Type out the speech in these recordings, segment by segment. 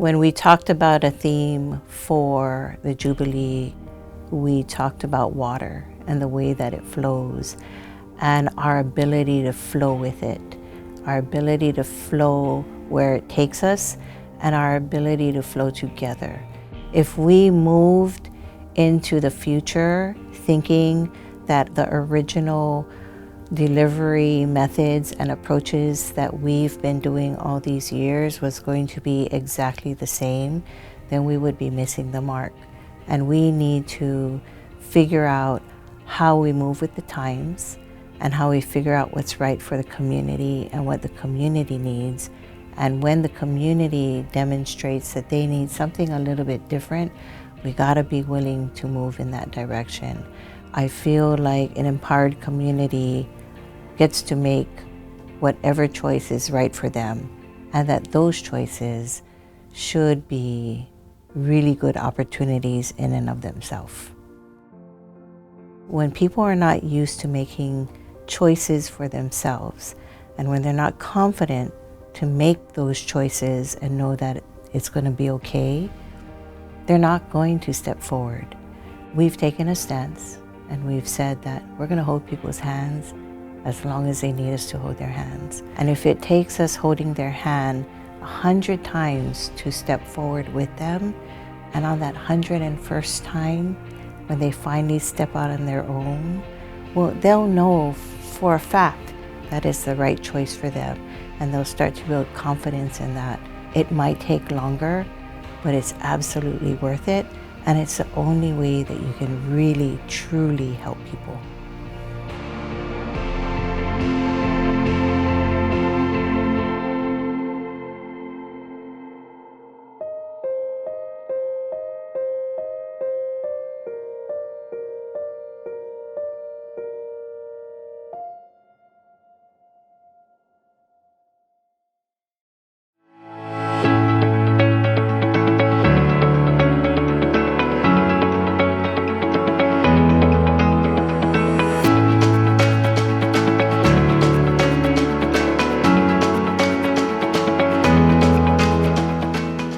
When we talked about a theme for the Jubilee, we talked about water and the way that it flows and our ability to flow with it, our ability to flow where it takes us, and our ability to flow together. If we moved into the future thinking that the original delivery methods and approaches that we've been doing all these years was going to be exactly the same, then we would be missing the mark. And we need to figure out how we move with the times and how we figure out what's right for the community and what the community needs. And when the community demonstrates that they need something a little bit different, we gotta be willing to move in that direction. I feel like an empowered community gets to make whatever choice is right for them, and that those choices should be really good opportunities in and of themselves. When people are not used to making choices for themselves, and when they're not confident to make those choices and know that it's going to be okay, they're not going to step forward. We've taken a stance and we've said that we're going to hold people's hands as long as they need us to hold their hands. And if it takes us holding their hand 100 times to step forward with them, and on that 101st time, when they finally step out on their own, well, they'll know for a fact that it's the right choice for them, and they'll start to build confidence in that. It might take longer, but it's absolutely worth it, and it's the only way that you can really, truly help people.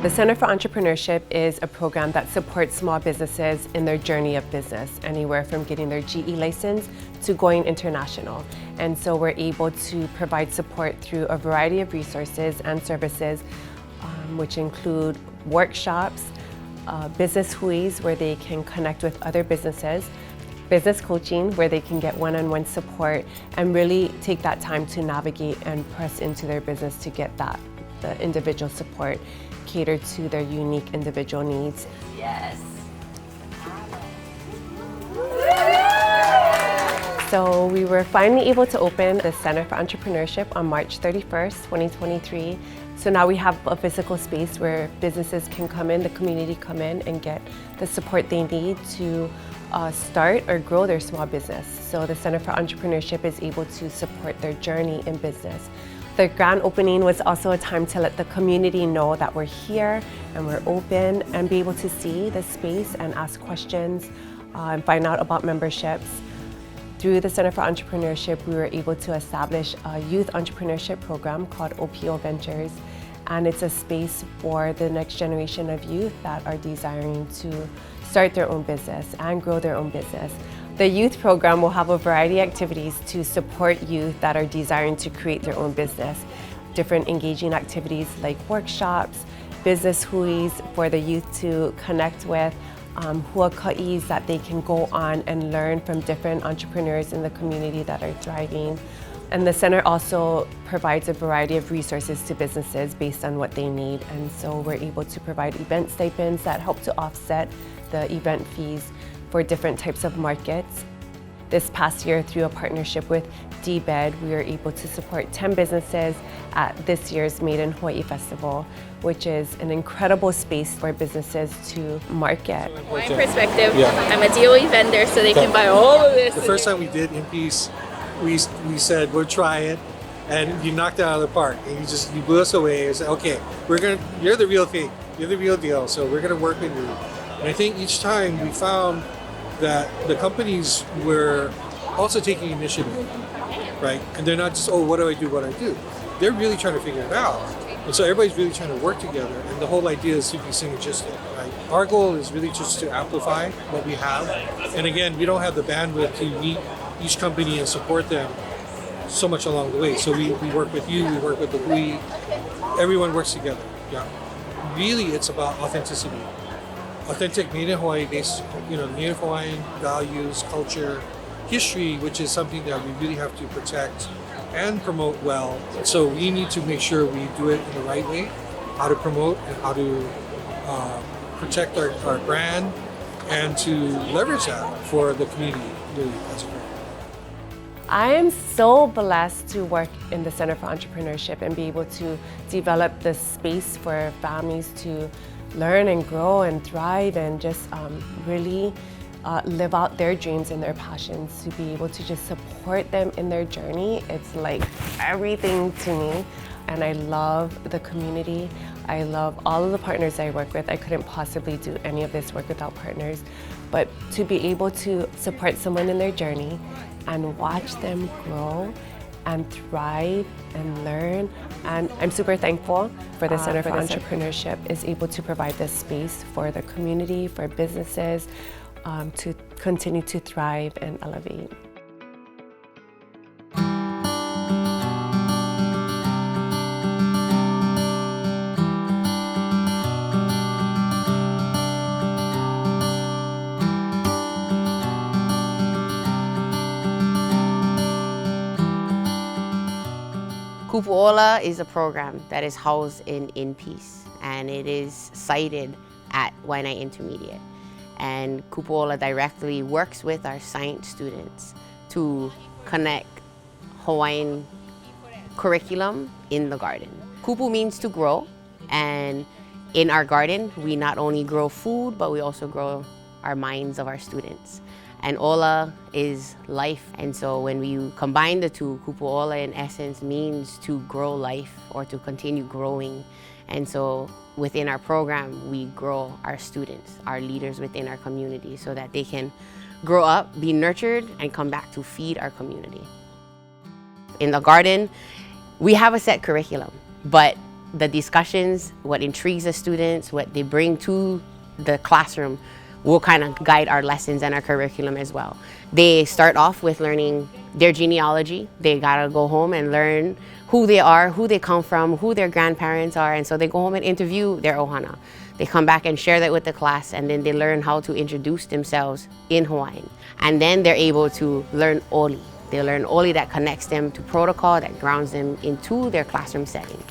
The Center for Entrepreneurship is a program that supports small businesses in their journey of business, anywhere from getting their GE license to going international. And so we're able to provide support through a variety of resources and services, which include workshops, business huis where they can connect with other businesses, business coaching where they can get one-on-one support and really take that time to navigate and press into their business to get the individual support catered to their unique individual needs. Yes. So we were finally able to open the Center for Entrepreneurship on March 31st, 2023. So now we have a physical space where businesses can come in, the community come in and get the support they need to start or grow their small business. So the Center for Entrepreneurship is able to support their journey in business. The grand opening was also a time to let the community know that we're here and we're open and be able to see the space and ask questions and find out about memberships. Through the Center for Entrepreneurship, we were able to establish a youth entrepreneurship program called OPO Ventures, and it's a space for the next generation of youth that are desiring to start their own business and grow their own business. The youth program will have a variety of activities to support youth that are desiring to create their own business. Different engaging activities like workshops, business huis for the youth to connect with, huaka'is that they can go on and learn from different entrepreneurs in the community that are thriving. And the center also provides a variety of resources to businesses based on what they need. And so we're able to provide event stipends that help to offset the event fees for different types of markets. This past year, through a partnership with DBED, we were able to support 10 businesses at this year's Made in Hawaii Festival, which is an incredible space for businesses to market. My perspective, I'm a DOE vendor, so they can buy all of this. The first time we did INPEACE, we said, we'll try it, and you knocked it out of the park. And you blew us away. You said, okay, you're the real thing. You're the real deal, so we're gonna work with you. And I think each time we found that the companies were also taking initiative, right? And they're not just, oh, what do I do? They're really trying to figure it out. And so everybody's really trying to work together, and the whole idea is to be synergistic, right? Our goal is really just to amplify what we have. And again, we don't have the bandwidth to meet each company and support them so much along the way. So we work with you, we work with the we, everyone works together. Yeah. Really, it's about authenticity. Authentic Native Hawaii based, Native Hawaiian values, culture, history, which is something that we really have to protect and promote well. So we need to make sure we do it in the right way, how to promote and how to protect our brand and to leverage that for the community, really, as a group. I am so blessed to work in the Center for Entrepreneurship and be able to develop this space for families to learn and grow and thrive and just really live out their dreams and their passions, to be able to just support them in their journey. It's like everything to me. And I love the community. I love all of the partners I work with. I couldn't possibly do any of this work without partners. But to be able to support someone in their journey and watch them grow and thrive and learn. And I'm super thankful for the Center for Entrepreneurship is able to provide this space for the community, for businesses, to continue to thrive and elevate. Kupuola is a program that is housed in INPEACE, and it is sited at Waianae Intermediate. And Kupuola directly works with our science students to connect Hawaiian curriculum in the garden. Kupu means to grow, and in our garden, we not only grow food, but we also grow our minds of our students. And ola is life, and so when we combine the two, kupuola in essence means to grow life or to continue growing. And so within our program, we grow our students, our leaders within our community, so that they can grow up, be nurtured, and come back to feed our community. In the garden, we have a set curriculum, but the discussions, what intrigues the students, what they bring to the classroom will kind of guide our lessons and our curriculum as well. They start off with learning their genealogy. They gotta go home and learn who they are, who they come from, who their grandparents are, and so they go home and interview their ohana. They come back and share that with the class, and then they learn how to introduce themselves in Hawaiian. And then they're able to learn oli. They learn oli that connects them to protocol, that grounds them into their classroom setting.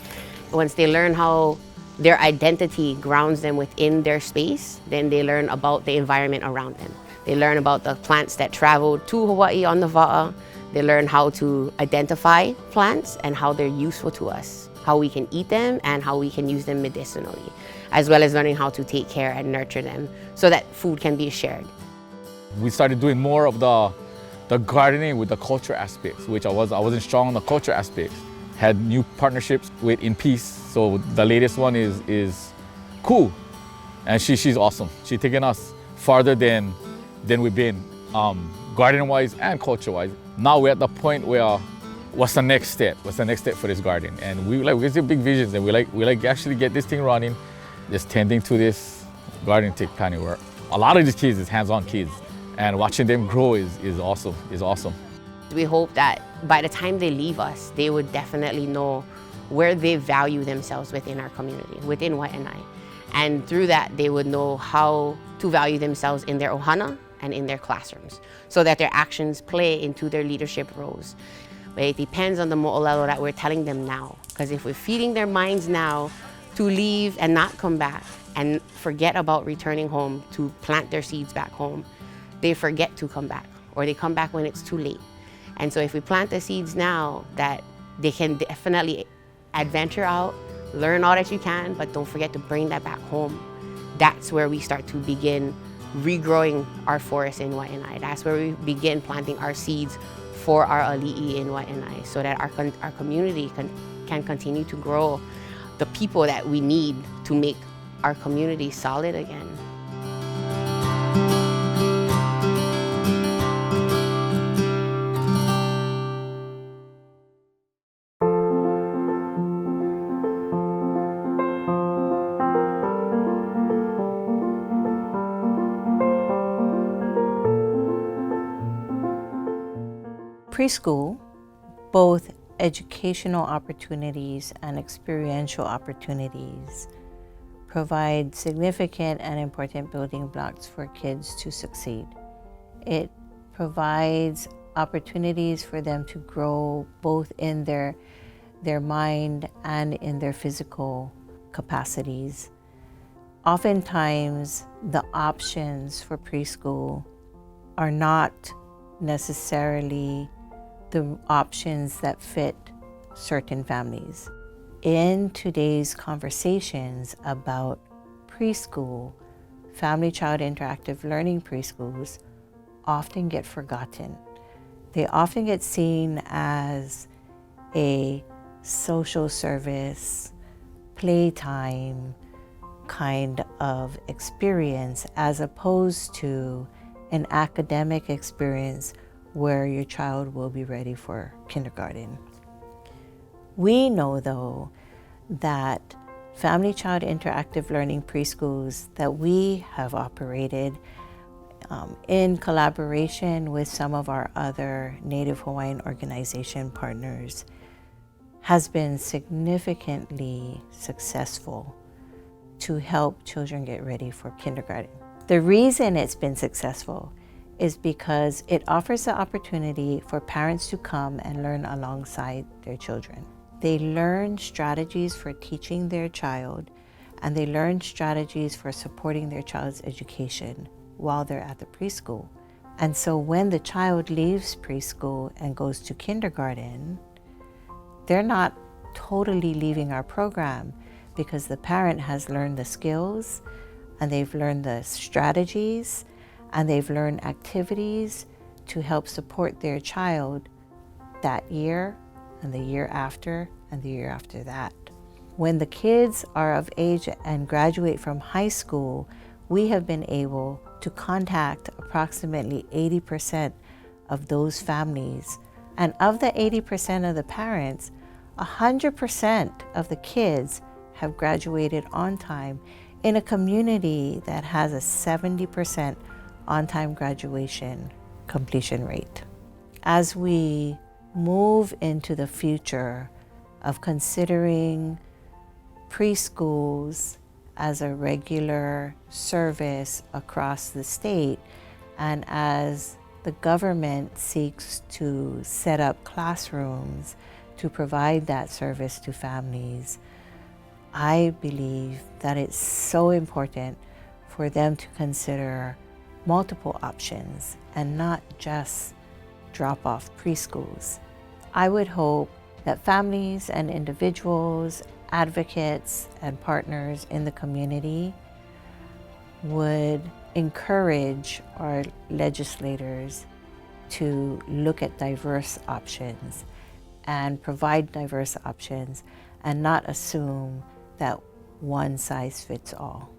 Once they learn how their identity grounds them within their space, then they learn about the environment around them. They learn about the plants that travel to Hawaii on the va'a. They learn how to identify plants and how they're useful to us, how we can eat them and how we can use them medicinally, as well as learning how to take care and nurture them so that food can be shared. We started doing more of the gardening with the culture aspects, which I wasn't strong on the culture aspects. Had new partnerships with INPEACE. So the latest one is Ku, and she's awesome. She's taken us farther than we've been, garden-wise and culture-wise. Now we're at the point where, what's the next step? What's the next step for this garden? And we see big visions, and we like actually get this thing running. Just tending to this garden take kind of work. A lot of these kids is hands-on kids, and watching them grow is awesome. We hope that by the time they leave us, they would definitely know where they value themselves within our community, within Waianae. And through that, they would know how to value themselves in their ohana and in their classrooms, so that their actions play into their leadership roles. But it depends on the mo'olelo that we're telling them now. Because if we're feeding their minds now to leave and not come back and forget about returning home to plant their seeds back home, they forget to come back, or they come back when it's too late. And so if we plant the seeds now, that they can definitely adventure out, learn all that you can, but don't forget to bring that back home. That's where we start to begin regrowing our forest in Waianae. That's where we begin planting our seeds for our ali'i in Waianae, so that our community can continue to grow the people that we need to make our community solid again. Preschool, both educational opportunities and experiential opportunities, provide significant and important building blocks for kids to succeed. It provides opportunities for them to grow both in their mind and in their physical capacities. Oftentimes, the options for preschool are not necessarily the options that fit certain families. In today's conversations about preschool, family-child interactive learning preschools often get forgotten. They often get seen as a social service, playtime kind of experience, as opposed to an academic experience where your child will be ready for kindergarten. We know, though, that family-child interactive learning preschools that we have operated in collaboration with some of our other Native Hawaiian organization partners has been significantly successful to help children get ready for kindergarten. The reason it's been successful is because it offers the opportunity for parents to come and learn alongside their children. They learn strategies for teaching their child, and they learn strategies for supporting their child's education while they're at the preschool. And so when the child leaves preschool and goes to kindergarten, they're not totally leaving our program, because the parent has learned the skills, and they've learned the strategies, and they've learned activities to help support their child that year, and the year after, and the year after that. When the kids are of age and graduate from high school, we have been able to contact approximately 80% of those families. And of the 80% of the parents, 100% of the kids have graduated on time in a community that has a 70% on-time graduation completion rate. As we move into the future of considering preschools as a regular service across the state, and as the government seeks to set up classrooms to provide that service to families, I believe that it's so important for them to consider multiple options and not just drop-off preschools. I would hope that families and individuals, advocates and partners in the community would encourage our legislators to look at diverse options and provide diverse options, and not assume that one size fits all.